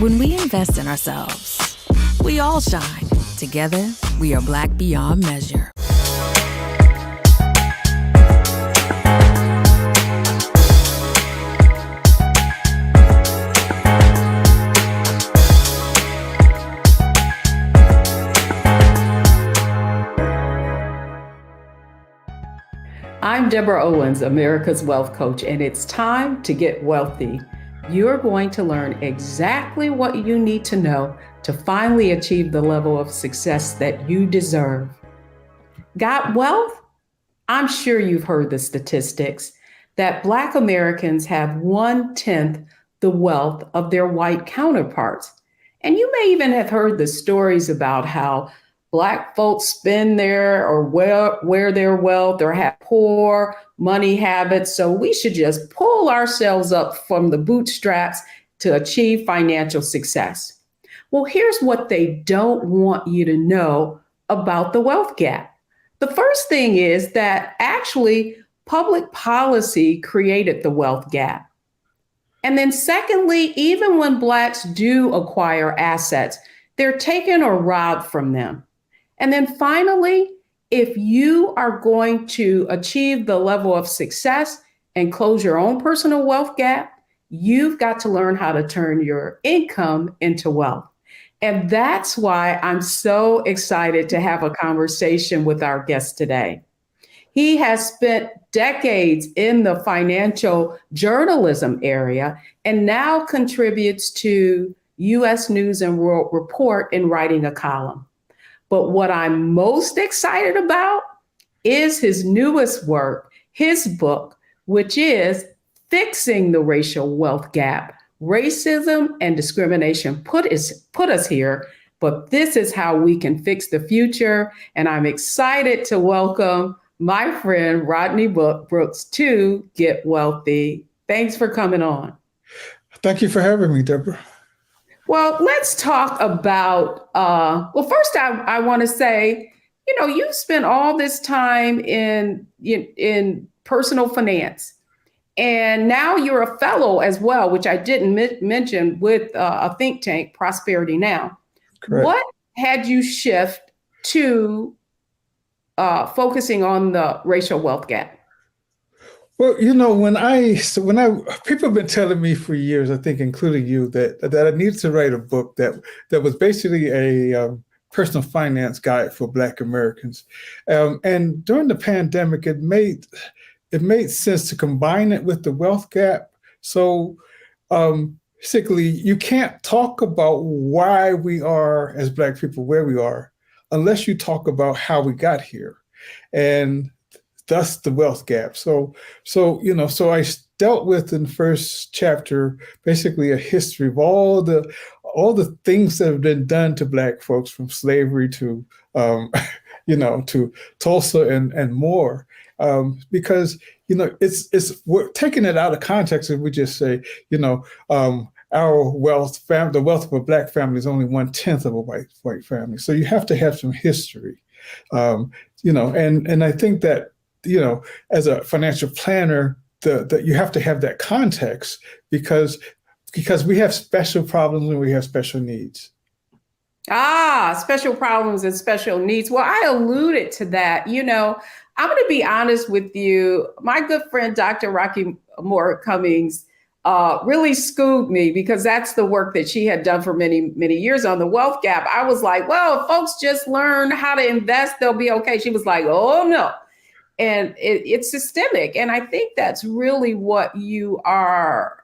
When we invest in ourselves, we all shine. Together, we are Black beyond measure. I'm Deborah Owens, America's Wealth Coach, and it's time to get wealthy. You're going to learn exactly what you need to know to finally achieve the level of success that you deserve. Got wealth? I'm sure you've heard the statistics that Black Americans have 1/10 the wealth of their white counterparts. And you may even have heard the stories about how Black folks spend their or wear their wealth or have poor money habits. So we should just pull ourselves up from the bootstraps to achieve financial success. Well, here's what they don't want you to know about the wealth gap. The first thing is that actually public policy created the wealth gap. And then secondly, even when Blacks do acquire assets, they're taken or robbed from them. And then finally, if you are going to achieve the level of success and close your own personal wealth gap, you've got to learn how to turn your income into wealth. And that's why I'm so excited to have a conversation with our guest today. He has spent decades in the financial journalism area and now contributes to U.S. News and World Report in writing a column. But what I'm most excited about is his newest work, his book, which is Fixing the Racial Wealth Gap. Racism and discrimination put us here, but this is how we can fix the future. And I'm excited to welcome my friend Rodney Brooks to Get Wealthy. Thanks for coming on. Thank you for having me, Deborah. Well, let's talk about, first I want to say, you've spent all this time in personal finance, and now you're a fellow as well, which I didn't mention, with a think tank, Prosperity Now. Correct. What had you shift to focusing on the racial wealth gap? Well, when people have been telling me for years, I think including you, that I needed to write a book that was basically a personal finance guide for Black Americans. And during the pandemic, it made sense to combine it with the wealth gap. So basically, you can't talk about why we are as Black people where we are unless you talk about how we got here. And thus the wealth gap. So I dealt with in the first chapter basically a history of all the things that have been done to Black folks, from slavery to to Tulsa and more. Because we're taking it out of context if we just say our wealth, the wealth of a Black family is only 1/10 of a white family. So you have to have some history, and I think that as a financial planner, that you have to have that context because we have special problems and we have special needs. Special problems and special needs. Well, I alluded to that. I'm going to be honest with you. My good friend, Dr. Rocky Moore Cummings, really schooled me, because that's the work that she had done for many, many years on the wealth gap. I was like, well, if folks just learn how to invest, they'll be okay. She was like, oh, no. And it's systemic. And I think that's really what you are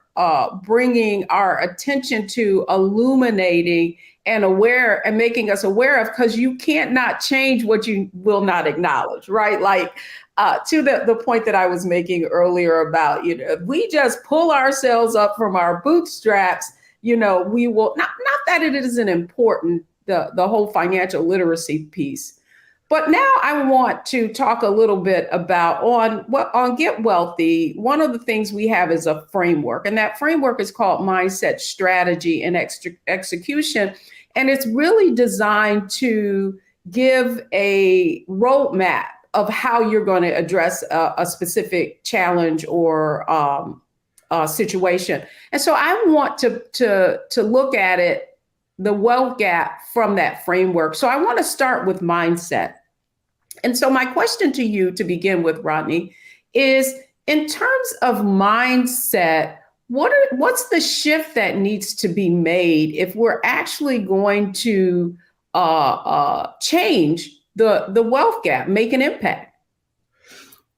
bringing our attention to, illuminating and aware and making us aware of, because you can't not change what you will not acknowledge, right? Like to the point that I was making earlier about, if we just pull ourselves up from our bootstraps, we will not that it isn't important, the whole financial literacy piece. But now I want to talk a little bit about on Get Wealthy. One of the things we have is a framework, and that framework is called Mindset, Strategy, and Execution. And it's really designed to give a roadmap of how you're going to address a specific challenge or situation. And so I want to look at it the wealth gap from that framework. So I want to start with mindset. And so my question to you to begin with, Rodney, is in terms of mindset, what's the shift that needs to be made if we're actually going to change the wealth gap, make an impact?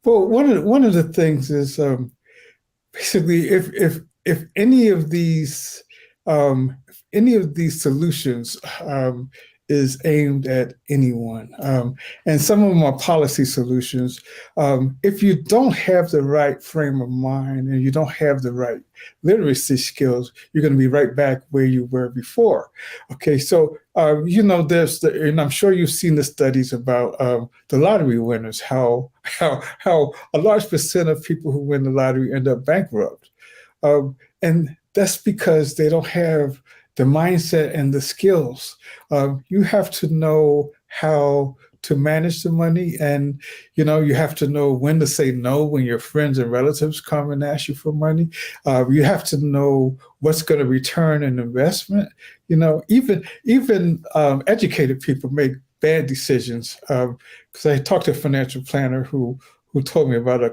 Well, one of the things is basically if any of these solutions is aimed at anyone, and some of them are policy solutions. If you don't have the right frame of mind and you don't have the right literacy skills, you're going to be right back where you were before. Okay, so and I'm sure you've seen the studies about the lottery winners, how a large percent of people who win the lottery end up bankrupt, and that's because they don't have the mindset and the skills. You have to know how to manage the money, and you have to know when to say no when your friends and relatives come and ask you for money. You have to know what's going to return an investment. Even educated people make bad decisions. Because I talked to a financial planner who told me about a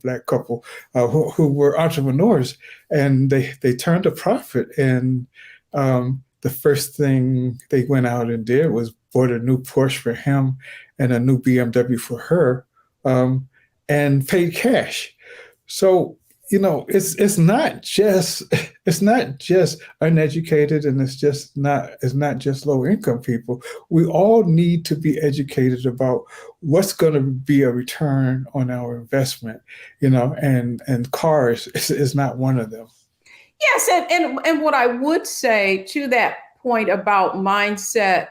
black couple who were entrepreneurs, and they turned a profit. And the first thing they went out and did was bought a new Porsche for him and a new BMW for her, and paid cash. So it's not just uneducated, and it's not just low income people. We all need to be educated about what's going to be a return on our investment, and cars is not one of them. Yes, and what I would say to that point about mindset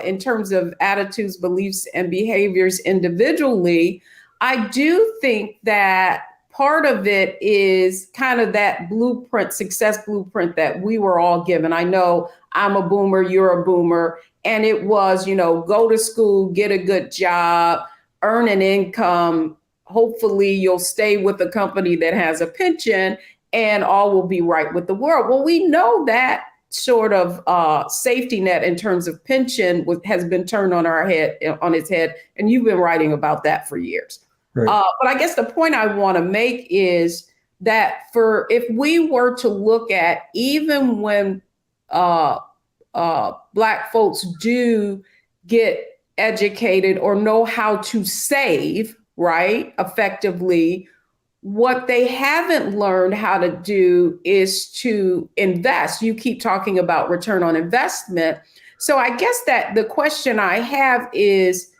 in terms of attitudes, beliefs, and behaviors individually, I do think that part of it is kind of that blueprint, success blueprint that we were all given. I know I'm a boomer, you're a boomer, and it was, go to school, get a good job, earn an income. Hopefully you'll stay with a company that has a pension, and all will be right with the world. Well, we know that sort of safety net in terms of pension has been turned on its head, and you've been writing about that for years. Right. But I guess the point I want to make is that if we were to look at even when Black folks do get educated or know how to save, right, effectively, what they haven't learned how to do is to invest. You keep talking about return on investment. So I guess that the question I have is,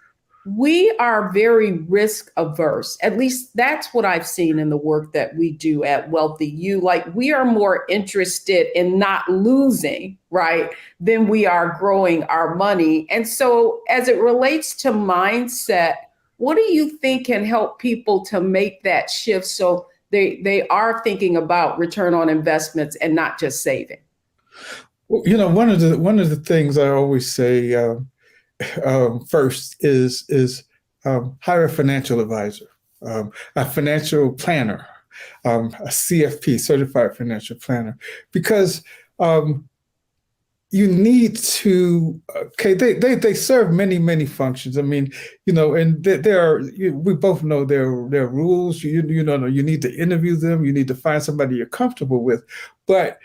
we are very risk averse. At least that's what I've seen in the work that we do at Wealthy You. We are more interested in not losing, right, than we are growing our money. And so as it relates to mindset, what do you think can help people to make that shift so they are thinking about return on investments and not just saving? Well, one of the things I always say first is hire a financial advisor, a financial planner, a CFP, certified financial planner, because you need to. Okay, they serve many functions. I mean, and we both know there are rules. You need to interview them. You need to find somebody you're comfortable with, but.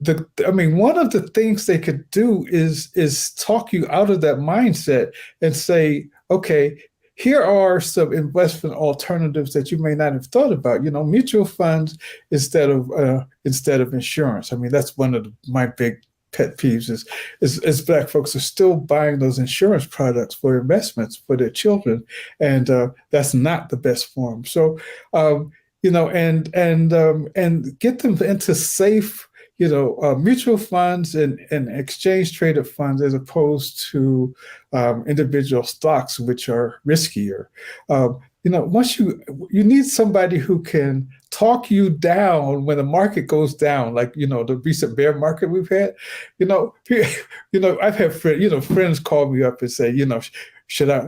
One of the things they could do is talk you out of that mindset and say, okay, here are some investment alternatives that you may not have thought about. Mutual funds instead of insurance. That's one of my big pet peeves is Black folks are still buying those insurance products for investments for their children, and that's not the best form. So, and get them into safe. Mutual funds and exchange traded funds as opposed to individual stocks, which are riskier. Once you need somebody who can talk you down when the market goes down, like the recent bear market we've had. I've had friends call me up and say, should I,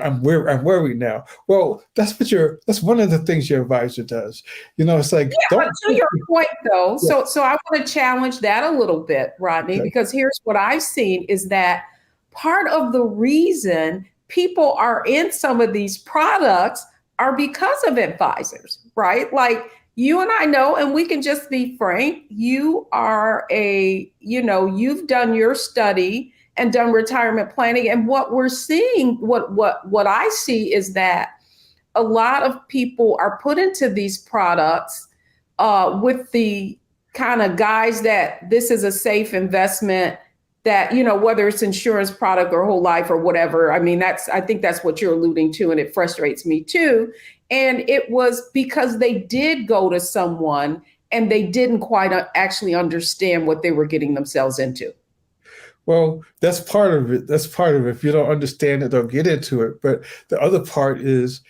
I'm worried now. Well, that's one of the things your advisor does. It's like, yeah, but to your point though, so I want to challenge that a little bit, Rodney, okay. because here's what I've seen is that part of the reason people are in some of these products are because of advisors, right? Like you and I know, and we can just be frank, you are you've done your study and done retirement planning. And what we're seeing, what I see is that a lot of people are put into these products with the kind of guise that this is a safe investment, that, whether it's insurance product or whole life or whatever. I mean, I think that's what you're alluding to. And it frustrates me too. And it was because they did go to someone and they didn't quite actually understand what they were getting themselves into. Well, that's part of it. If you don't understand it, don't get into it. But the other part is,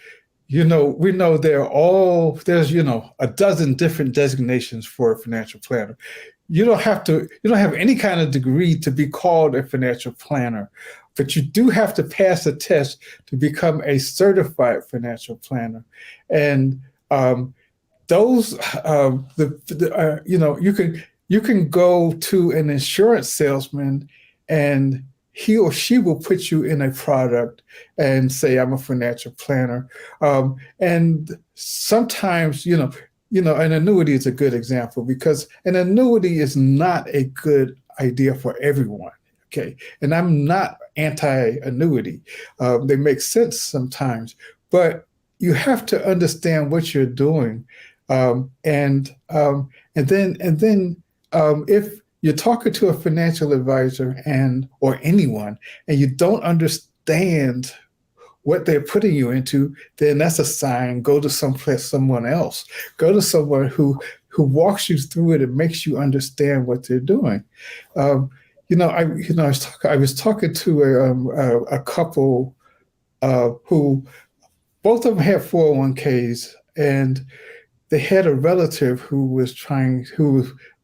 we know there's a dozen different designations for a financial planner. You don't have any kind of degree to be called a financial planner, but you do have to pass a test to become a certified financial planner. And those, you can go to an insurance salesman and he or she will put you in a product and say, I'm a financial planner. And sometimes, an annuity is a good example, because an annuity is not a good idea for everyone. Okay. And I'm not anti-annuity. They make sense sometimes, but you have to understand what you're doing. And then if you're talking to a financial advisor or anyone, and you don't understand what they're putting you into, then that's a sign. Go to someone else. Go to someone who walks you through it and makes you understand what they're doing. I was talking to a couple who both of them had 401ks, and they had a relative who was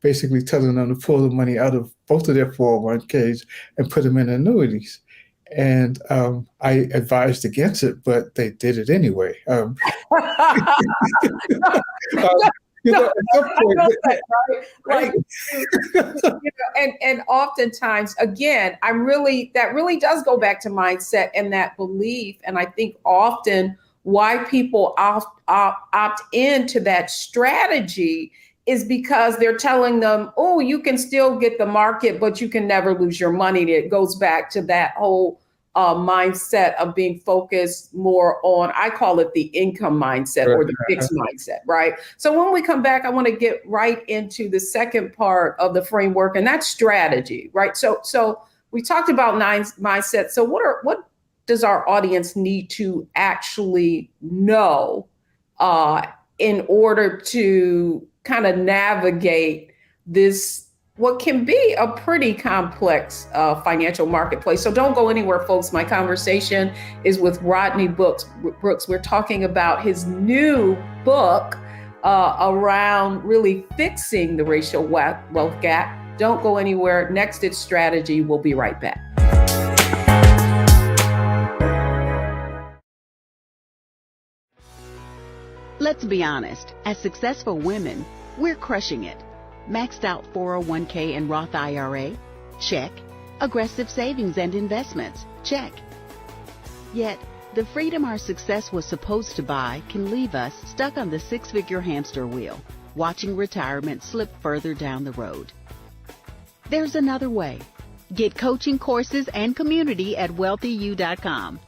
basically telling them to pull the money out of both of their 401ks and put them in annuities. And I advised against it, but they did it anyway. And oftentimes, again, that really does go back to mindset and that belief. And I think often why people opt into that strategy is because they're telling them, oh, you can still get the market, but you can never lose your money. And it goes back to that whole mindset of being focused more on, I call it the income mindset or the fixed mindset, right? So when we come back, I want to get right into the second part of the framework, and that's strategy, right? So we talked about mindset. So what does our audience need to actually know in order to kind of navigate this, what can be a pretty complex financial marketplace? So don't go anywhere, folks. My conversation is with Rodney Brooks. We're talking about his new book around really fixing the racial wealth gap. Don't go anywhere. Next, it's strategy. We'll be right back. Let's be honest, as successful women, we're crushing it. Maxed out 401k and Roth IRA? Check. Aggressive savings and investments? Check. Yet, the freedom our success was supposed to buy can leave us stuck on the six-figure hamster wheel, watching retirement slip further down the road. There's another way. Get coaching courses and community at wealthyu.com.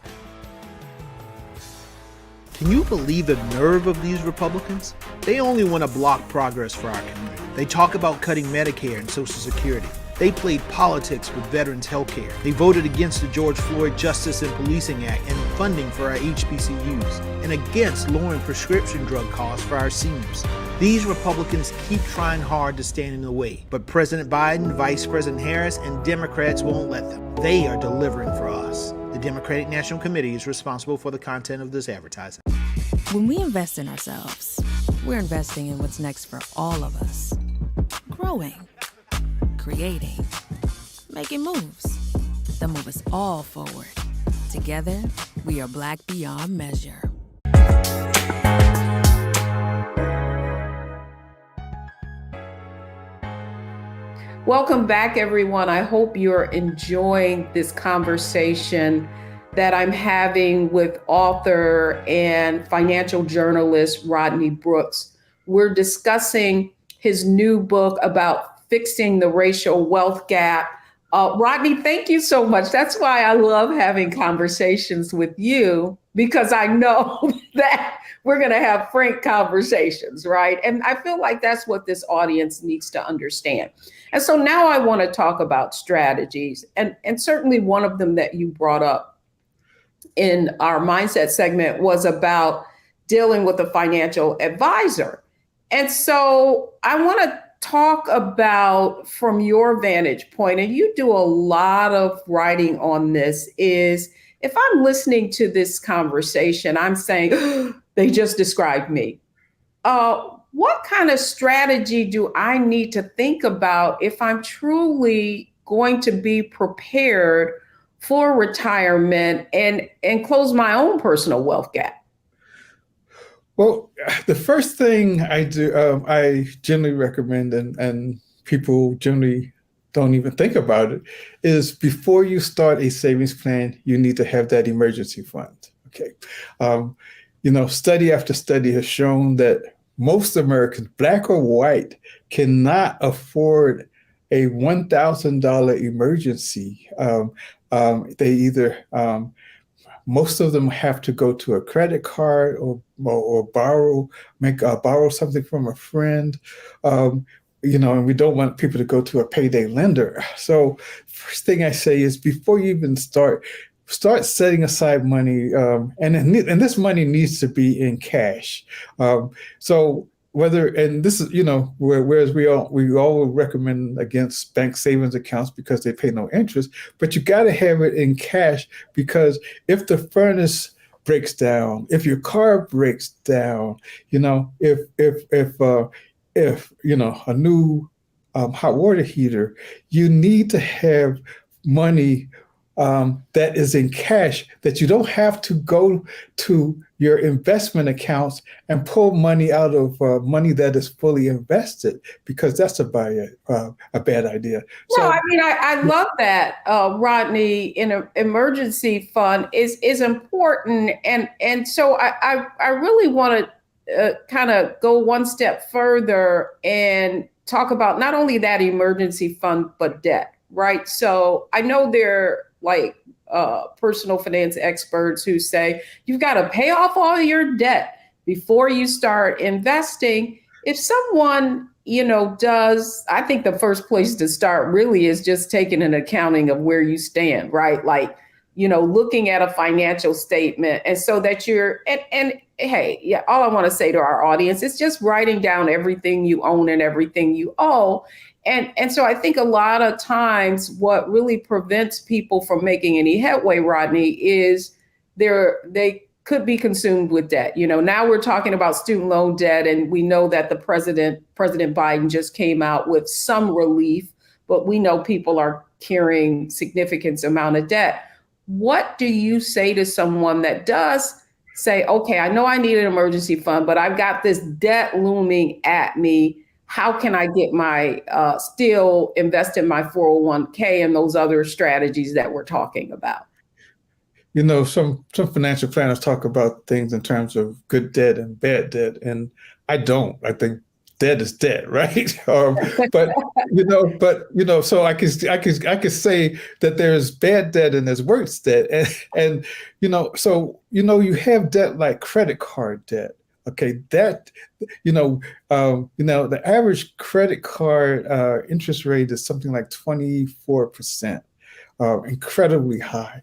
Can you believe the nerve of these Republicans? They only want to block progress for our community. They talk about cutting Medicare and Social Security. They played politics with veterans' health care. They voted against the George Floyd Justice and Policing Act and funding for our HBCUs, and against lowering prescription drug costs for our seniors. These Republicans keep trying hard to stand in the way, but President Biden, Vice President Harris, and Democrats won't let them. They are delivering for us. The Democratic National Committee is responsible for the content of this advertising. When we invest in ourselves, we're investing in what's next for all of us. Growing, creating, making moves that move us all forward. Together, we are Black beyond measure. Welcome back, everyone. I hope you're enjoying this conversation that I'm having with author and financial journalist Rodney Brooks. We're discussing his new book about fixing the racial wealth gap. Rodney, thank you so much. That's why I love having conversations with you, because I know that we're going to have frank conversations, right? And I feel like that's what this audience needs to understand. And so now I want to talk about strategies. And certainly one of them that you brought up in our mindset segment was about dealing with a financial advisor. And so I want to talk about, from your vantage point, and you do a lot of writing on this, is if I'm listening to this conversation, I'm saying, they just described me. What kind of strategy do I need to think about if I'm truly going to be prepared for retirement and close my own personal wealth gap? Well, the first thing I do, I generally recommend, and people generally don't even think about it, is before you start a savings plan, you need to have that emergency fund. Okay. Study after study has shown that most Americans, Black or white, cannot afford a $1,000 emergency. They either most of them have to go to a credit card or borrow something from a friend, and we don't want people to go to a payday lender. So first thing I say is, before you even start setting aside money, and this money needs to be in cash. So this is, whereas we all recommend against bank savings accounts because they pay no interest, but you got to have it in cash, because if the furnace breaks down, if your car breaks down, if a new hot water heater, you need to have money that is in cash, that you don't have to go to your investment accounts and pull money out of money that is fully invested, because that's a bad idea. No, I mean, I love that, Rodney. An emergency fund is important, and so I really want to kind of go one step further and talk about not only that emergency fund, but debt, right? So I know there like personal finance experts who say you've got to pay off all your debt before you start investing. If someone, does, I think the first place to start really is just taking an accounting of where you stand, right? Like, looking at a financial statement, and so that you're, and hey, yeah, all I want to say to our audience is just writing down everything you own and everything you owe. And so I think a lot of times what really prevents people from making any headway, Rodney, is they could be consumed with debt. Now we're talking about student loan debt, and we know that President Biden just came out with some relief, but we know people are carrying significant amount of debt. What do you say to someone that does say, okay, I know I need an emergency fund, but I've got this debt looming at me. How can I get my still invest in my 401k and those other strategies that we're talking about? Some financial planners talk about things in terms of good debt and bad debt, and I don't. I think debt is debt, right? But so I could say that there's bad debt and there's worse debt, and so you have debt like credit card debt. Okay, that, the average credit card interest rate is something like 24%, incredibly high.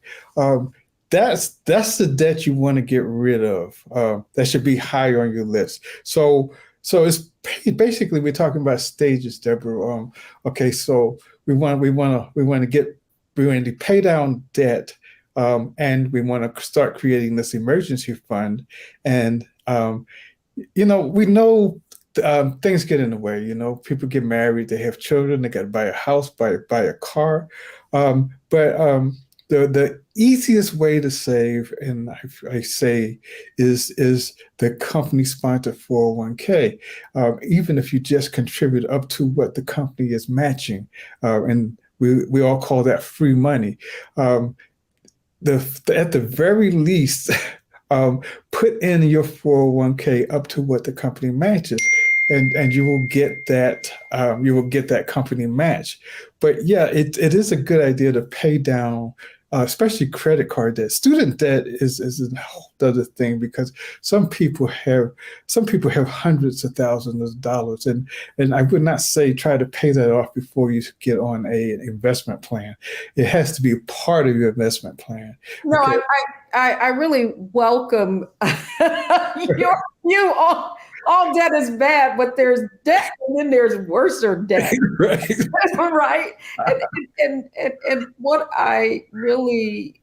That's the debt you want to get rid of. That should be higher on your list. So it's basically, we're talking about stages, Deborah. Okay, so we want to pay down debt, and we want to start creating this emergency fund, and we know things get in the way. People get married, they have children, they got to buy a house, buy a car, but the easiest way to save, and I say, is the company sponsored 401k. Even if you just contribute up to what the company is matching, and we all call that free money. At the very least, put in your 401k up to what the company matches, and you will get that company match. But yeah, it is a good idea to pay down, especially credit card debt. Student debt is a whole other thing, because some people have hundreds of thousands of dollars, and I would not say try to pay that off before you get on an investment plan. It has to be part of your investment plan. No, Okay. I really welcome you all debt is bad, but there's debt and then there's worser debt. Right. Right. And what I really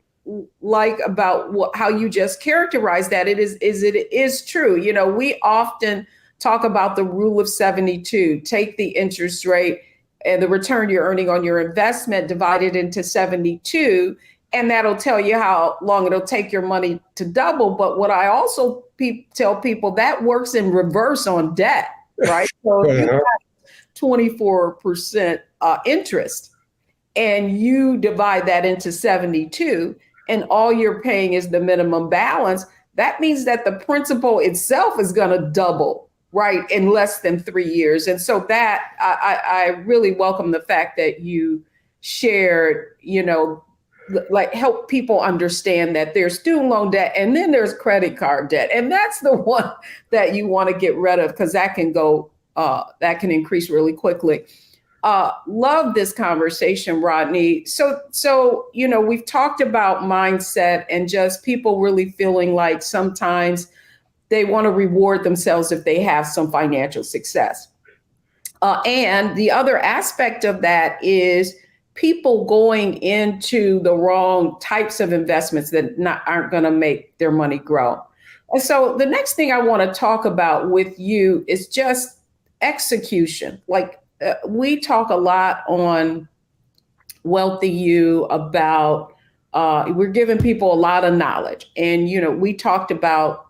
like about how you just characterize that it is true. You know, we often talk about the rule of 72, take the interest rate and the return you're earning on your investment divided into 72. And that'll tell you how long it'll take your money to double. But what I also tell people, that works in reverse on debt, right? So you have 24% interest and you divide that into 72 and all you're paying is the minimum balance. That means that the principal itself is going to double, right, in less than 3 years. And so that I really welcome the fact that you shared, you know, like help people understand that there's student loan debt and then there's credit card debt. And that's the one that you want to get rid of, because that can increase really quickly. Love this conversation, Rodney. So, you know, we've talked about mindset and just people really feeling like sometimes they want to reward themselves if they have some financial success. And the other aspect of that is people going into the wrong types of investments that aren't going to make their money grow. And so the next thing I want to talk about with you is just execution. Like we talk a lot on Wealthy You about, we're giving people a lot of knowledge. And, you know, we talked about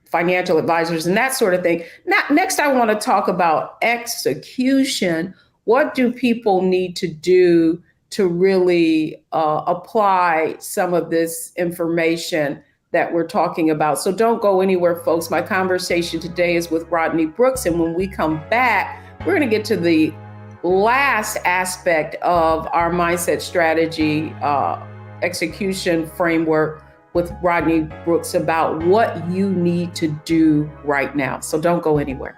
financial advisors and that sort of thing. Next, I want to talk about execution. What do people need to do to really apply some of this information that we're talking about? So don't go anywhere, folks. My conversation today is with Rodney Brooks. And when we come back, we're going to get to the last aspect of our mindset strategy execution framework with Rodney Brooks about what you need to do right now. So don't go anywhere.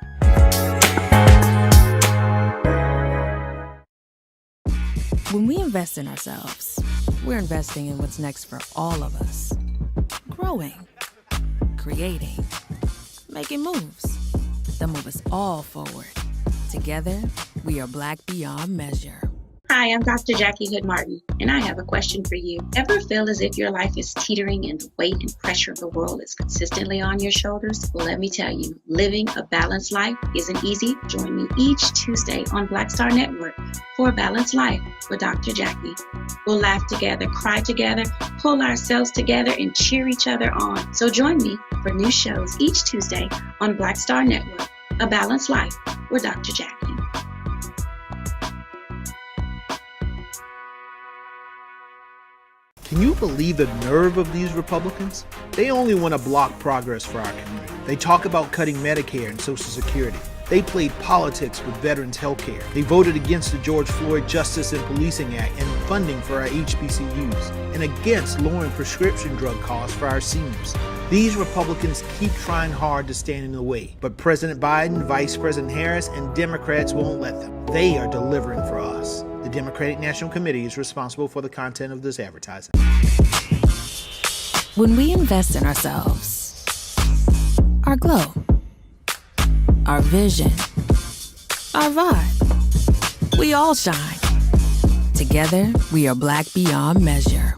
When we invest in ourselves, we're investing in what's next for all of us. Growing, creating, making moves that move us all forward. Together, we are Black beyond measure. Hi, I'm Dr. Jackie Hood Martin, and I have a question for you. Ever feel as if your life is teetering and the weight and pressure of the world is consistently on your shoulders? Well, let me tell you, living a balanced life isn't easy. Join me each Tuesday on Black Star Network for A Balanced Life with Dr. Jackie. We'll laugh together, cry together, pull ourselves together, and cheer each other on. So join me for new shows each Tuesday on Black Star Network, A Balanced Life with Dr. Jackie. Can you believe the nerve of these Republicans? They only want to block progress for our community. They talk about cutting Medicare and Social Security. They played politics with veterans' health care. They voted against the George Floyd Justice and Policing Act and funding for our HBCUs, and against lowering prescription drug costs for our seniors. These Republicans keep trying hard to stand in the way, but President Biden, Vice President Harris, and Democrats won't let them. They are delivering for us. The Democratic National Committee is responsible for the content of this advertising. When we invest in ourselves, our glow, our vision, our vibe, we all shine. Together, we are Black beyond measure.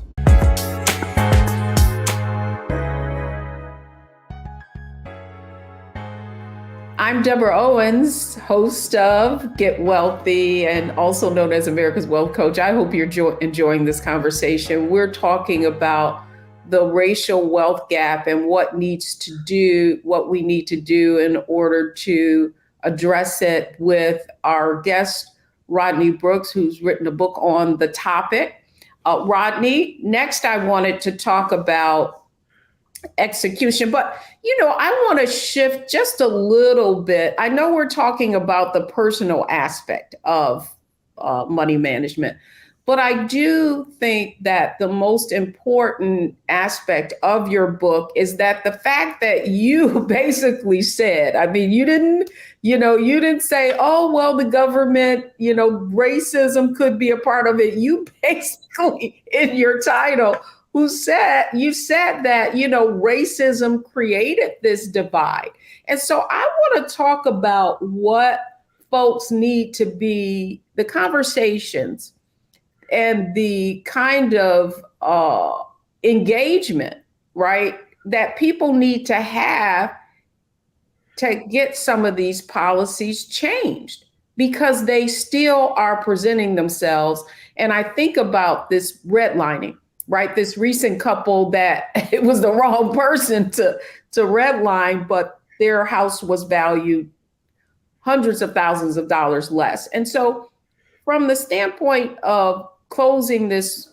I'm Deborah Owens, host of Get Wealthy and also known as America's Wealth Coach. I hope you're enjoying this conversation. We're talking about the racial wealth gap and what we need to do in order to address it with our guest, Rodney Brooks, who's written a book on the topic. Rodney, next I wanted to talk about execution, but I want to shift just a little bit. I know we're talking about the personal aspect of money management, but I do think that the most important aspect of your book is that the fact that you basically said, I mean, you didn't say, oh, well, the government, racism could be a part of it. You basically, in your title, you said that, racism created this divide. And so I want to talk about what folks need to be, the conversations and the kind of engagement, right, that people need to have to get some of these policies changed, because they still are presenting themselves. And I think about this redlining, right? This recent couple that it was the wrong person to redline, but their house was valued hundreds of thousands of dollars less. And so from the standpoint of closing this,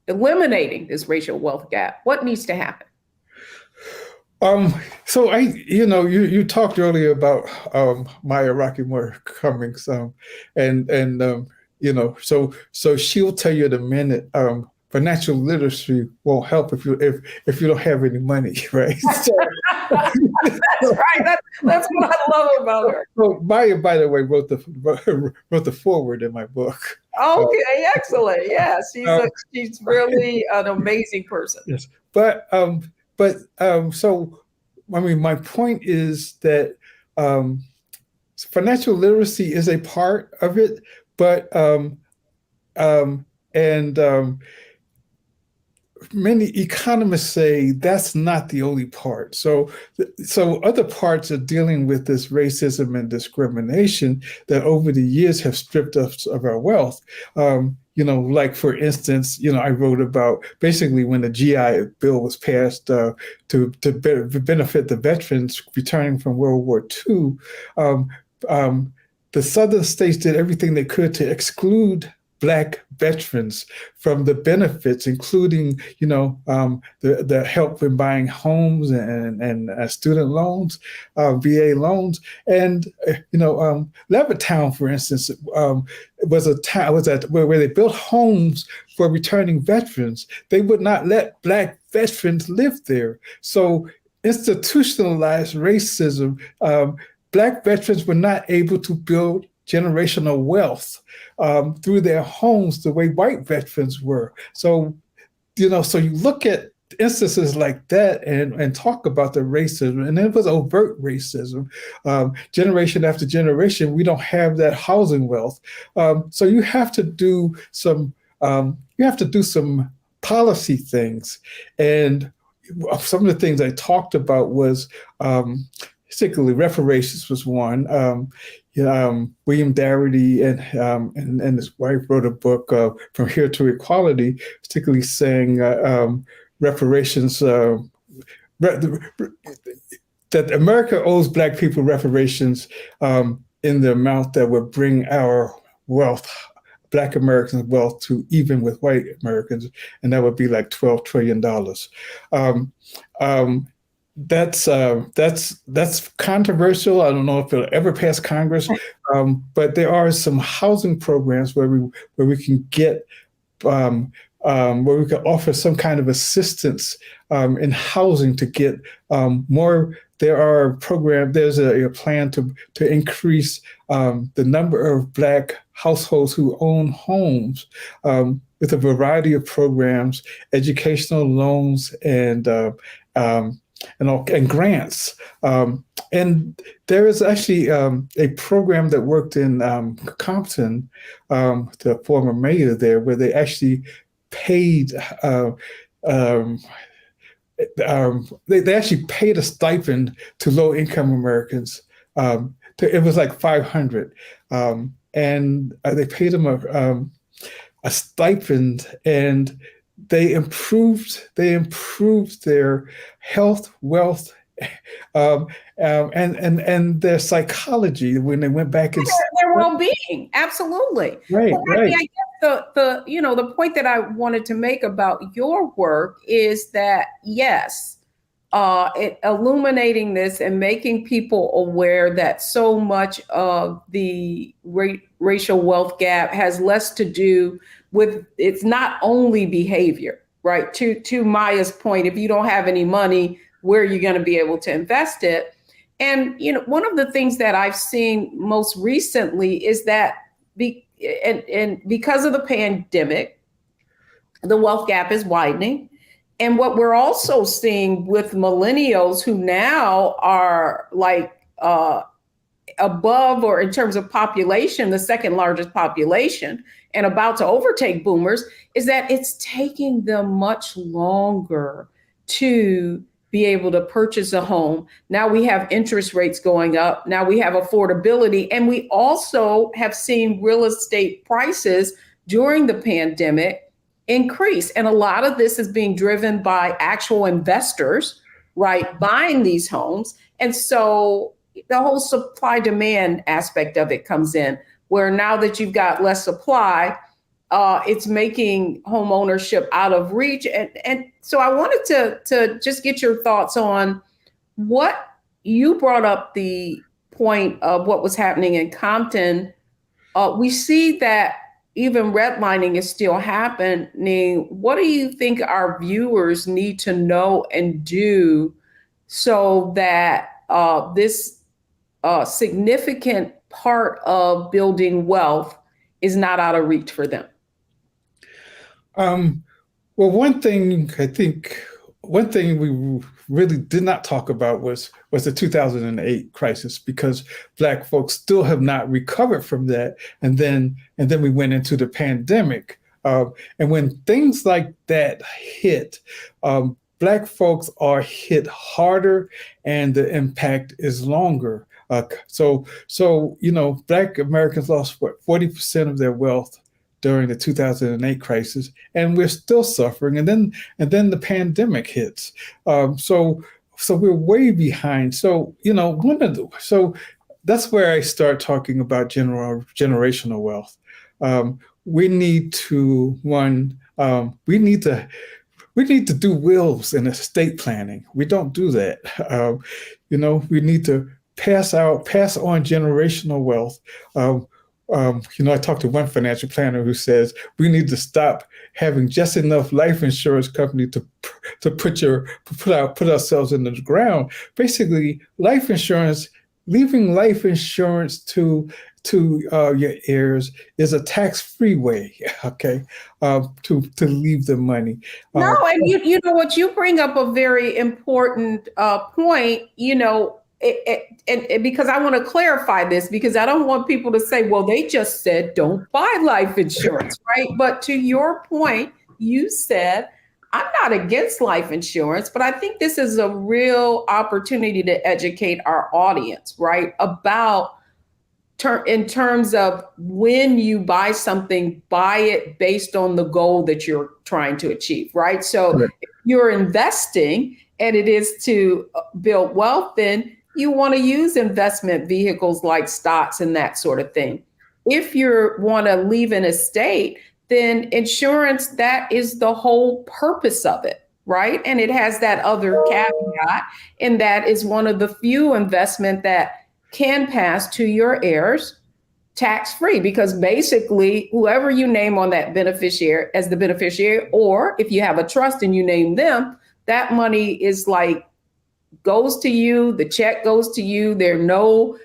eliminating this racial wealth gap, what needs to happen? So you talked earlier about Maya Rockeymoore Cummings, so she'll tell you in a minute, financial literacy won't help if you don't have any money, right? So, that's right. That's what I love about her. So Maya, by the way, wrote the foreword in my book. Okay, excellent. Yeah, she's really an amazing person. Yes, so I mean, my point is that financial literacy is a part of it, but many economists say that's not the only part. So other parts are dealing with this racism and discrimination that over the years have stripped us of our wealth. Like for instance, I wrote about basically when the GI Bill was passed to benefit the veterans returning from World War II. The Southern states did everything they could to exclude Black veterans from the benefits, including, the help in buying homes and student loans, VA loans, and Levittown, for instance, was where they built homes for returning veterans. They would not let Black veterans live there. So institutionalized racism. Black veterans were not able to build generational wealth through their homes the way white veterans were. So, so you look at instances like that and talk about the racism, and it was overt racism. Generation after generation, we don't have that housing wealth. So you have to do some policy things. And some of the things I talked about was particularly reparations was one. William Darity and his wife wrote a book, From Here to Equality, particularly saying reparations, that America owes Black people reparations in the amount that would bring our wealth, Black Americans' wealth, to even with white Americans, and that would be like $12 trillion. That's controversial. I don't know if it'll ever pass Congress, but there are some housing programs where we can get where we can offer some kind of assistance in housing to get more. There's a plan to increase the number of Black households who own homes with a variety of programs, educational loans, and grants. And there is actually a program that worked in Compton, the former mayor there, where they actually paid they actually paid a stipend to low income Americans. It was like 500, and they paid them a stipend, and they improved their health, wealth, and their psychology when they went back and their well-being. Absolutely. Right, Well, right. I guess the point that I wanted to make about your work is that, yes, illuminating this and making people aware that so much of the racial wealth gap has less to do with, it's not only behavior, right? To Maya's point, if you don't have any money, where are you going to be able to invest it? And, one of the things that I've seen most recently is that because of the pandemic, the wealth gap is widening. And what we're also seeing with millennials who now are like above, or in terms of population, the second largest population, and about to overtake boomers, is that it's taking them much longer to be able to purchase a home. Now we have interest rates going up. Now we have affordability. And we also have seen real estate prices during the pandemic increase. And a lot of this is being driven by actual investors, right, buying these homes. And so the whole supply demand aspect of it comes in, where now that you've got less supply, it's making home ownership out of reach. And so I wanted to just get your thoughts on what you brought up, the point of what was happening in Compton. We see that even redlining is still happening. What do you think our viewers need to know and do so that this significant part of building wealth is not out of reach for them? Well, one thing we really did not talk about was the 2008 crisis, because Black folks still have not recovered from that. And then we went into the pandemic. And when things like that hit, Black folks are hit harder, and the impact is longer. So Black Americans lost 40% of their wealth during the 2008 crisis, and we're still suffering. And then the pandemic hits. So we're way behind. So so that's where I start talking about generational wealth. We need to do wills and estate planning. We don't do that. We need to pass on generational wealth. I talked to one financial planner who says we need to stop having just enough life insurance company to put ourselves in the ground. Basically, leaving life insurance to your heirs is a tax-free way, okay, to leave the money. No, and you know what, you bring up a very important point, and because I want to clarify this, because I don't want people to say, well, they just said don't buy life insurance, right? But to your point, you said, I'm not against life insurance, but I think this is a real opportunity to educate our audience, right? About in terms of when you buy something, buy it based on the goal that you're trying to achieve, right? So if you're investing and it is to build wealth, then you want to use investment vehicles like stocks and that sort of thing. If you want to leave an estate, then insurance, that is the whole purpose of it, right? And it has that other caveat, and that is one of the few investment that can pass to your heirs tax-free, because basically whoever you name on that beneficiary as the beneficiary, or if you have a trust and you name them, that money is goes to you, the check goes to you. There are no,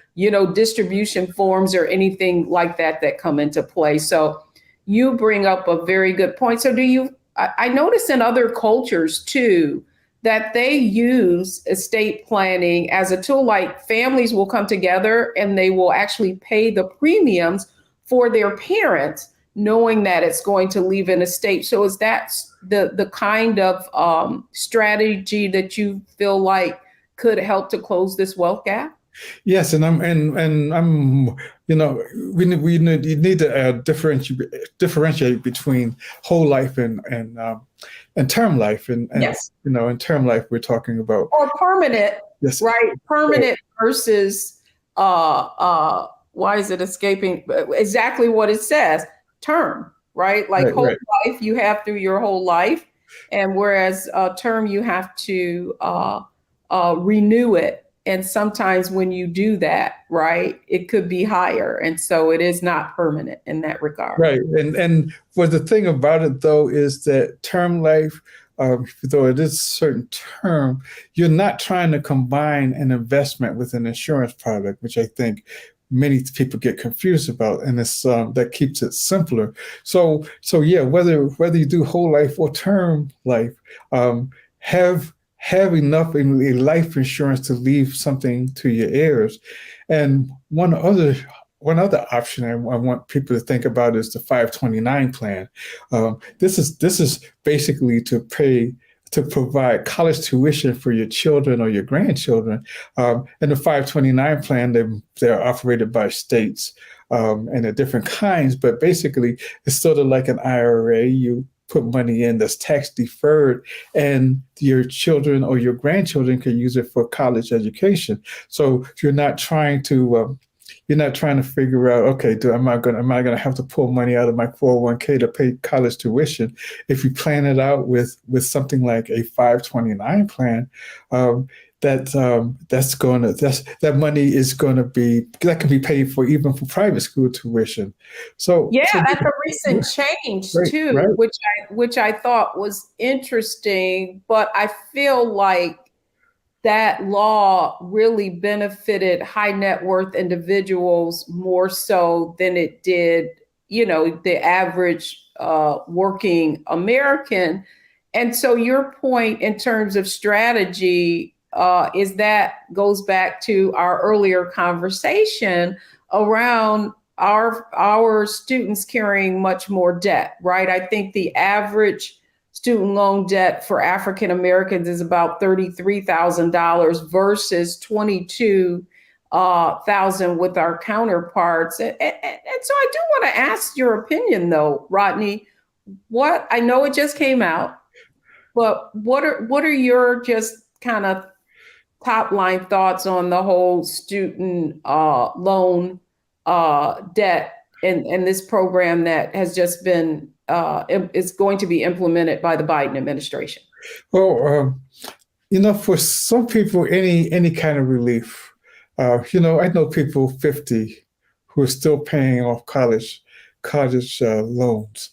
distribution forms or anything like that come into play. So you bring up a very good point. So I notice in other cultures too, that they use estate planning as a tool. Like families will come together and they will actually pay the premiums for their parents knowing that it's going to leave an estate. So is that the kind of strategy that you feel like could help to close this wealth gap? Yes, and I'm, you need to differentiate between whole life and term life, and Yes. in term life we're talking about Or permanent, yes, right? Permanent versus why is it escaping exactly what it says? Term, right? Like right, whole right. life you have through your whole life, and whereas term you have to renew it. And sometimes when you do that, right, it could be higher, and so it is not permanent in that regard. Right, and for the thing about it though is that term life, though it is a certain term, you're not trying to combine an investment with an insurance product, which I think many people get confused about, and it's that keeps it simpler. So yeah, whether you do whole life or term life, have enough in a life insurance to leave something to your heirs. And one other option I want people to think about is the 529 plan. This is basically to provide college tuition for your children or your grandchildren. And the 529 plan, they're operated by states, and they're different kinds, but basically it's sort of like an IRA. You put money in that's tax deferred, and your children or your grandchildren can use it for college education. So you're not trying to figure out, okay, am I gonna have to pull money out of my 401k to pay college tuition? If you plan it out with something like a 529 plan, that money is going to be, that can be paid for even for private school tuition. So that's a recent change too, right. which I thought was interesting, but I feel like that law really benefited high net worth individuals more so than it did, the average working American. And so your point in terms of strategy is that goes back to our earlier conversation around our students carrying much more debt, right? I think the average student loan debt for African Americans is about $33,000 versus $22,000 with our counterparts. And so I do want to ask your opinion, though, Rodney. What, I know it just came out, but what are your just kind of top line thoughts on the whole student loan debt and this program that has just been is going to be implemented by the Biden administration? Well, for some people, any kind of relief. I know people 50 who are still paying off college loans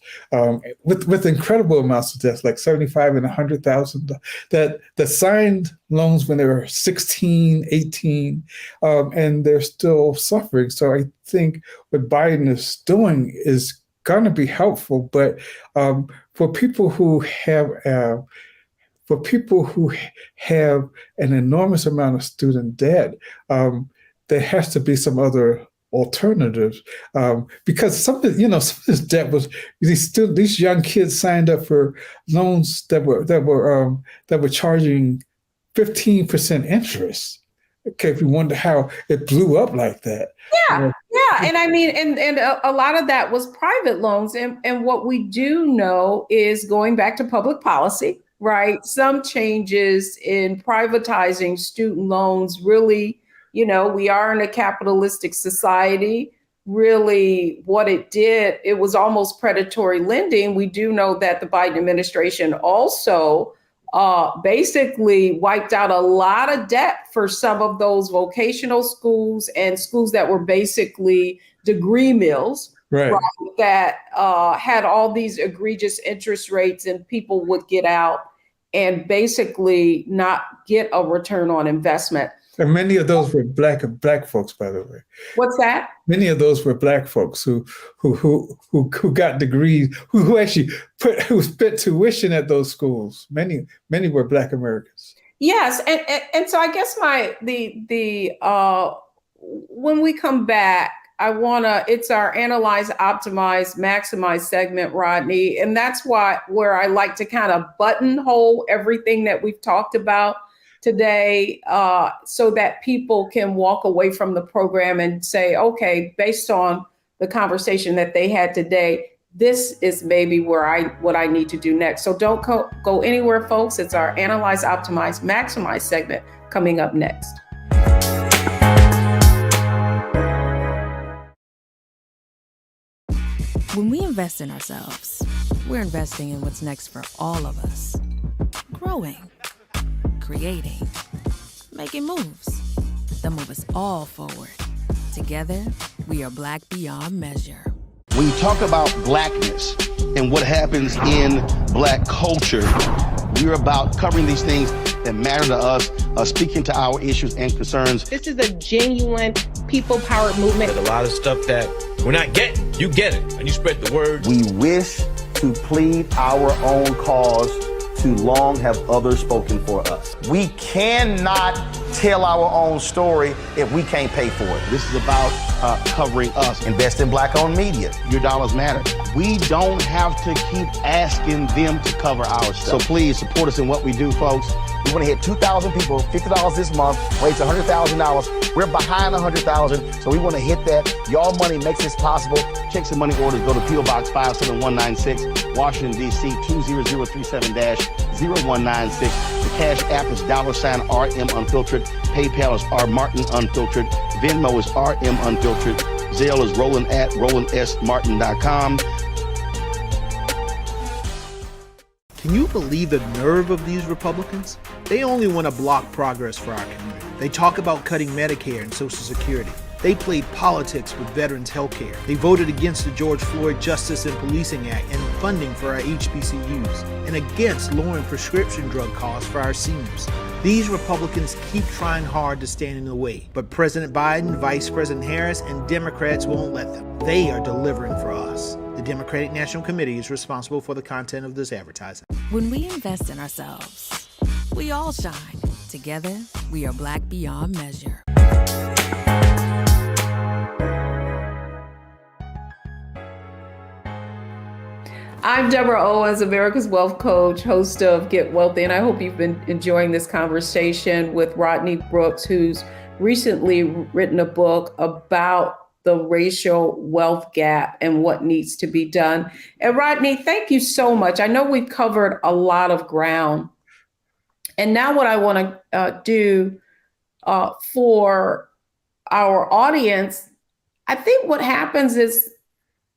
with incredible amounts of debt, like 75 and 100,000 that signed loans when they were 16, 18, and they're still suffering. So I think what Biden is doing is going to be helpful, but for people who have an enormous amount of student debt, there has to be some other alternatives, because some of this debt was these young kids signed up for loans that were charging 15% interest. Okay, if you wonder how it blew up like that. Yeah. And I mean, and a lot of that was private loans. And what we do know is, going back to public policy, right? Some changes in privatizing student loans really, we are in a capitalistic society. Really, what it did, it was almost predatory lending. We do know that the Biden administration also basically wiped out a lot of debt for some of those vocational schools and schools that were basically degree mills, right? That had all these egregious interest rates, and people would get out and basically not get a return on investment. And many of those were black folks, by the way. What's that? Many of those were black folks who got degrees, who spent tuition at those schools. Many were Black Americans. Yes, and so I guess when we come back, it's our analyze, optimize, maximize segment, Rodney. And that's where I like to kind of buttonhole everything that we've talked about today, so that people can walk away from the program and say, okay, based on the conversation that they had today, this is maybe what I need to do next. So don't go anywhere, folks. It's our analyze, optimize, maximize segment coming up next. When we invest in ourselves, we're investing in what's next for all of us. Growing, creating, making moves that move us all forward. Together, we are Black beyond measure. When you talk about blackness and what happens in Black culture, we're about covering these things that matter to us, speaking to our issues and concerns. This is a genuine people-powered movement. There's a lot of stuff that we're not getting. You get it, and you spread the word. We wish to plead our own cause. Too long have others spoken for us. We cannot tell our own story if we can't pay for it. This is about covering us. Invest in Black-owned media. Your dollars matter. We don't have to keep asking them to cover our stuff. So please support us in what we do, folks. We want to hit 2,000 people, $50 this month, raise $100,000. We're behind 100,000, so we want to hit that. Y'all money makes this possible. Checks and money orders go to P.O. Box 57196, Washington, D.C. 20037-0196. The Cash App is $RM Unfiltered. PayPal is R Martin Unfiltered. Venmo is RM Unfiltered. Zelle is Roland@RolandSMartin.com. Can you believe the nerve of these Republicans? They only want to block progress for our community. They talk about cutting Medicare and Social Security. They played politics with veterans' health care. They voted against the George Floyd Justice and Policing Act and funding for our HBCUs, and against lowering prescription drug costs for our seniors. These Republicans keep trying hard to stand in the way, but President Biden, Vice President Harris, and Democrats won't let them. They are delivering for us. The Democratic National Committee is responsible for the content of this advertising. When we invest in ourselves, we all shine. Together, we are Black beyond measure. I'm Deborah Owens, America's Wealth Coach, host of Get Wealthy, and I hope you've been enjoying this conversation with Rodney Brooks, who's recently written a book about the racial wealth gap and what needs to be done. And Rodney, thank you so much. I know we've covered a lot of ground. And now what I want to do for our audience, I think what happens is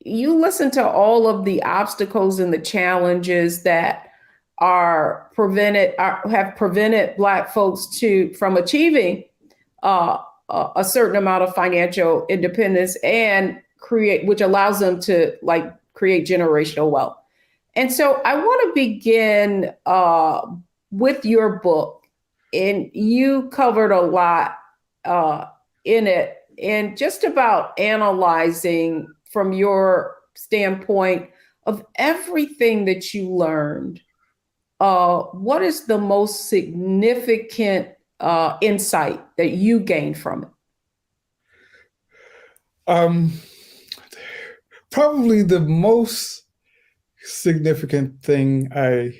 you listen to all of the obstacles and the challenges that have prevented Black folks from achieving a certain amount of financial independence and which allows them to create generational wealth. And so I want to begin with your book, and you covered a lot in it, and just about analyzing from your standpoint of everything that you learned, what is the most significant insight that you gained from it? Probably the most significant thing I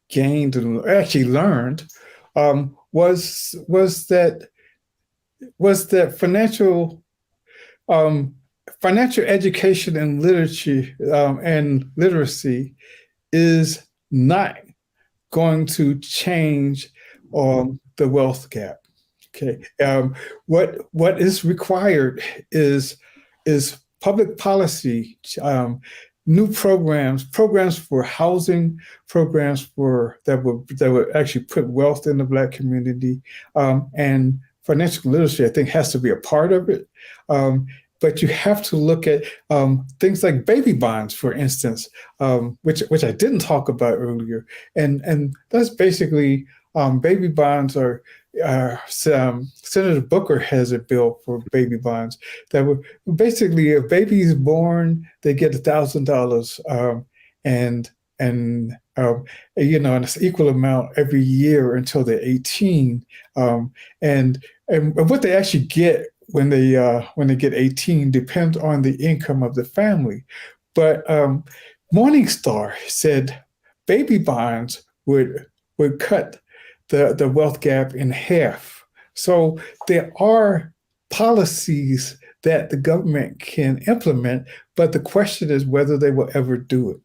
gained and actually learned was that financial education and literacy is not going to change the wealth gap. Okay, what is required is public policy, new programs for housing, programs that would actually put wealth in the Black community, and financial literacy, I think, has to be a part of it. But you have to look at things like baby bonds, for instance, which I didn't talk about earlier, and that's basically baby bonds are. Senator Booker has a bill for baby bonds that would basically, if baby is born, they get $1,000, and an equal amount every year until they're 18, and what they actually get when they get 18 depends on the income of the family. But Morningstar said baby bonds would cut the wealth gap in half. So there are policies that the government can implement, but the question is whether they will ever do it.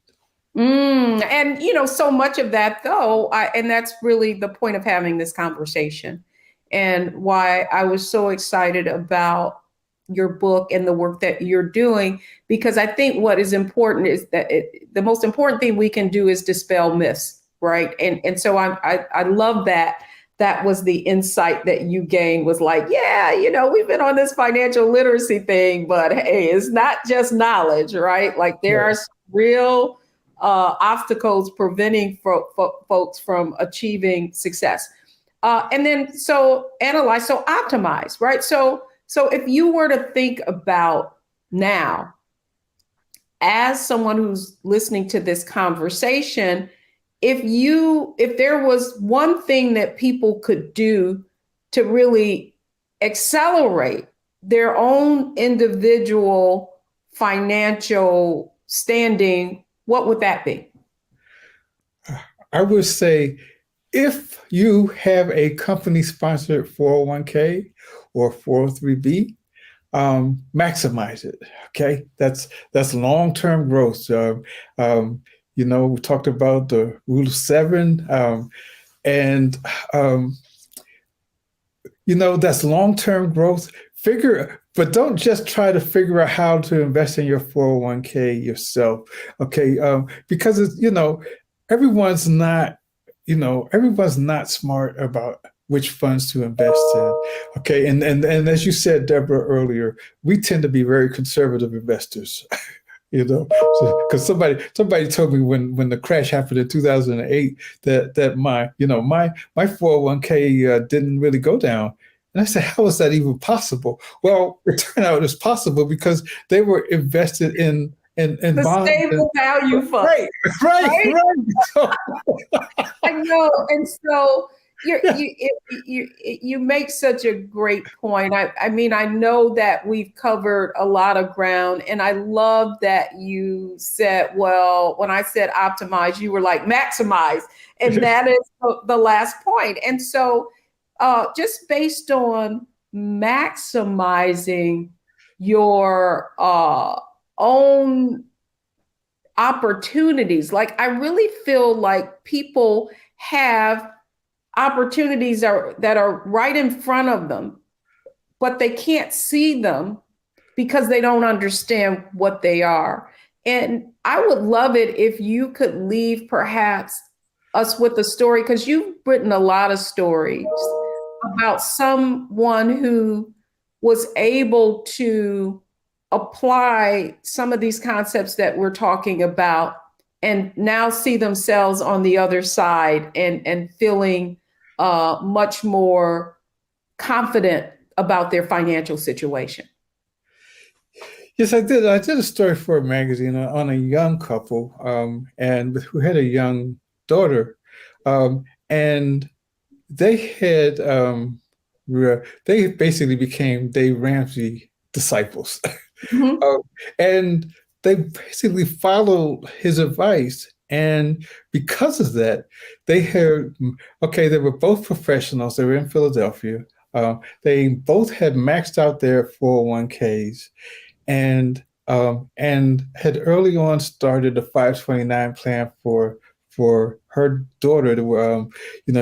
And so much of that, though, and that's really the point of having this conversation, and why I was so excited about your book and the work that you're doing, because I think what is important is that the most important thing we can do is dispel myths, right? And so I love that. That was the insight that you gained, was like, yeah, we've been on this financial literacy thing, but hey, it's not just knowledge, right? Like there are real obstacles preventing folks from achieving success. And then so analyze, so optimize, right? So if you were to think about now, as someone who's listening to this conversation, if there was one thing that people could do to really accelerate their own individual financial standing, what would that be? I would say if you have a company-sponsored 401k or 403b, maximize it. Okay, that's long-term growth. We talked about the rule of seven, that's long-term growth. But don't just try to figure out how to invest in your 401k yourself. Okay, because everyone's not smart about which funds to invest in. Okay, and as you said, Deborah, earlier, we tend to be very conservative investors. Because somebody told me when the crash happened in 2008 that my 401k didn't really go down. And I said, how is that even possible? Well, it turned out it's possible because they were invested in the bonds. Stable value fund. Right. So, I know. And so you make such a great point. I mean, I know that we've covered a lot of ground, and I love that you said, well, when I said optimize, you were like maximize, and that is the last point. And so just based on maximizing your own opportunities, like I really feel like people have opportunities that are right in front of them, but they can't see them because they don't understand what they are. And I would love it if you could leave perhaps us with a story, because you've written a lot of stories about someone who was able to apply some of these concepts that we're talking about and now see themselves on the other side and feeling much more confident about their financial situation. Yes, I did. I did a story for a magazine on a young couple, and who had a young daughter, and they had they basically became Dave Ramsey disciples, Mm-hmm. and they basically followed his advice. And because of that, they were both professionals. They were in Philadelphia. They both had maxed out their 401ks, and had early on started a 529 plan for her daughter.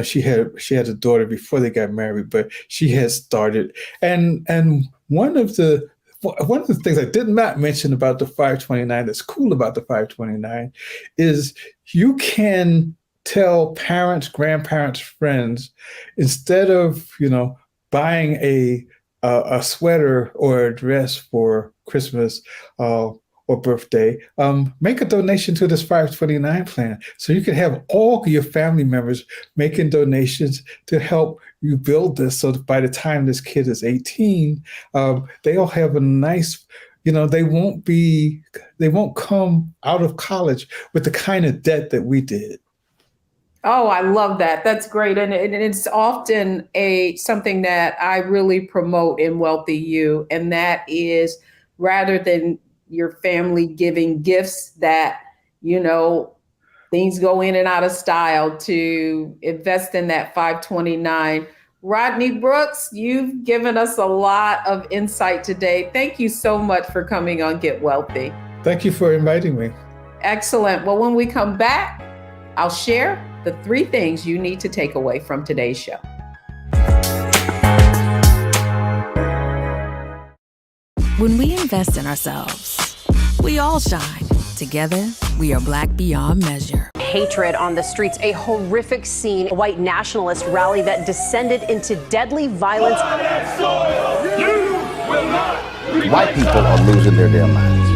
She had a daughter before they got married, but she had started. And one of the things I did not mention about the 529 that's cool about the 529 is you can tell parents, grandparents, friends, instead of buying a sweater or a dress for Christmas or birthday, make a donation to this 529 plan. So you can have all your family members making donations to help you build this. So that by the time this kid is 18, they'll have a nice, they won't come out of college with the kind of debt that we did. Oh, I love that. That's great. And it's often something that I really promote in Wealthy You. And that is, rather than your family giving gifts that, things go in and out of style, to invest in that 529. Rodney Brooks, you've given us a lot of insight today. Thank you so much for coming on Get Wealthy. Thank you for inviting me. Excellent. Well, when we come back, I'll share the 3 things you need to take away from today's show. When we invest in ourselves, we all shine. Together, we are Black beyond measure. Hatred on the streets, a horrific scene, a white nationalist rally that descended into deadly violence. White people are losing their damn minds.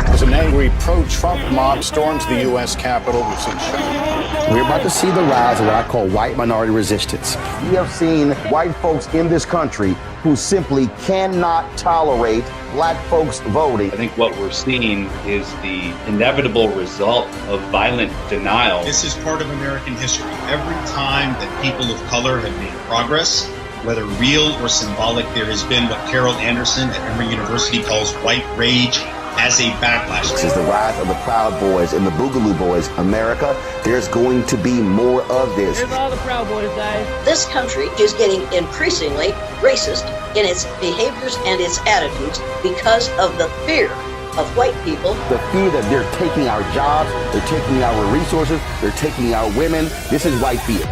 As an angry pro-Trump mob storms the U.S. Capitol, we've seen shooting. We're about to see the rise of what I call white minority resistance. We have seen white folks in this country who simply cannot tolerate black folks voting. I think what we're seeing is the inevitable result of violent denial. This is part of American history. Every time that people of color have made progress, whether real or symbolic, there has been what Carol Anderson at Emory University calls white rage as a backlash. This is the rise of the Proud Boys and the Boogaloo Boys. America, there's going to be more of this. Here's all the Proud Boys, guys. This country is getting increasingly racist in its behaviors and its attitudes because of the fear of white people. The fear that they're taking our jobs, they're taking our resources, they're taking our women. This is white fear.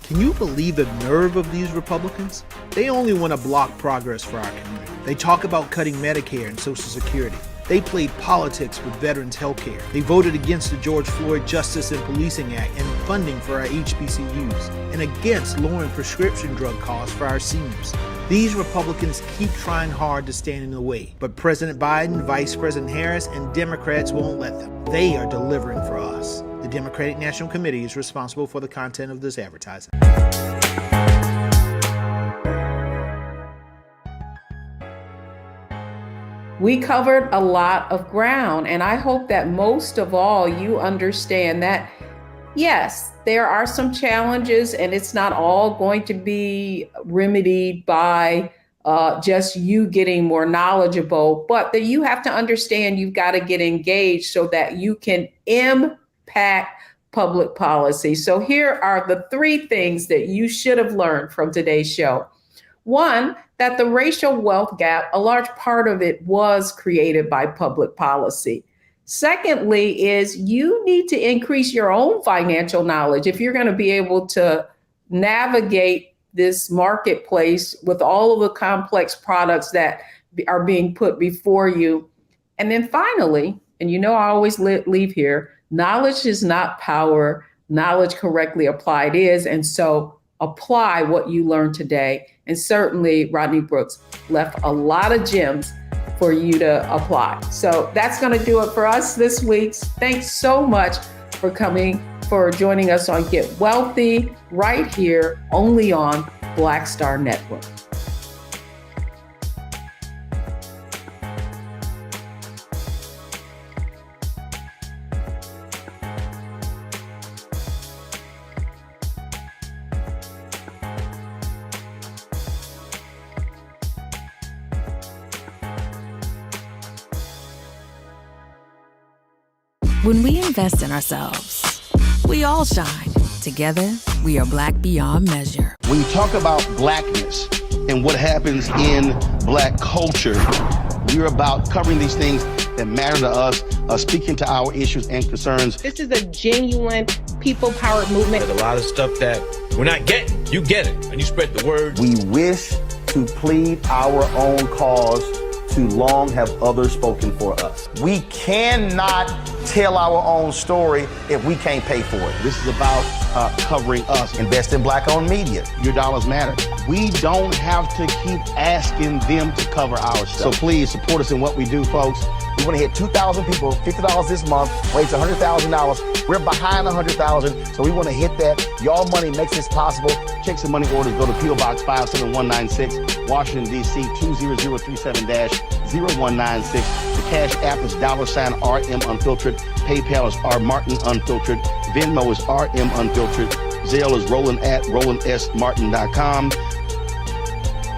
Can you believe the nerve of these Republicans? They only want to block progress for our community. They talk about cutting Medicare and Social Security. They played politics with veterans' health care. They voted against the George Floyd Justice and Policing Act and funding for our HBCUs, and against lowering prescription drug costs for our seniors. These Republicans keep trying hard to stand in the way, but President Biden, Vice President Harris, and Democrats won't let them. They are delivering for us. The Democratic National Committee is responsible for the content of this advertising. We covered a lot of ground, and I hope that most of all you understand that, yes, there are some challenges, and it's not all going to be remedied by just you getting more knowledgeable, but that you have to understand you've got to get engaged so that you can impact public policy. So here are the 3 things that you should have learned from today's show. 1, that the racial wealth gap, a large part of it was created by public policy. Secondly, is you need to increase your own financial knowledge if you're going to be able to navigate this marketplace with all of the complex products that are being put before you. And then finally, and I always leave here, knowledge is not power. Knowledge correctly applied is. And so apply what you learned today. And certainly Rodney Brooks left a lot of gems for you to apply. So that's going to do it for us this week. Thanks so much for joining us on Get Wealthy right here, only on Black Star Network. When we invest in ourselves, we all shine. Together, we are Black beyond measure. When you talk about blackness and what happens in black culture, we're about covering these things that matter to us, speaking to our issues and concerns. This is a genuine people-powered movement. There's a lot of stuff that we're not getting. You get it, and you spread the word. We wish to plead our own cause. Too long have others spoken for us. We cannot tell our own story if we can't pay for it. This is about covering us. Invest in Black-owned media. Your dollars matter. We don't have to keep asking them to cover our stuff. So please support us in what we do, folks. We want to hit 2,000 people, $50 this month, raise $100,000. We're behind $100,000, so we want to hit that. Y'all money makes this possible. Check some money orders. Go to P.O. Box 57196, Washington, D.C. 20037-0196. The Cash App is $RM Unfiltered. PayPal is R Martin Unfiltered. Venmo is RM Unfiltered. Zelle is Roland@RolandSMartin.com.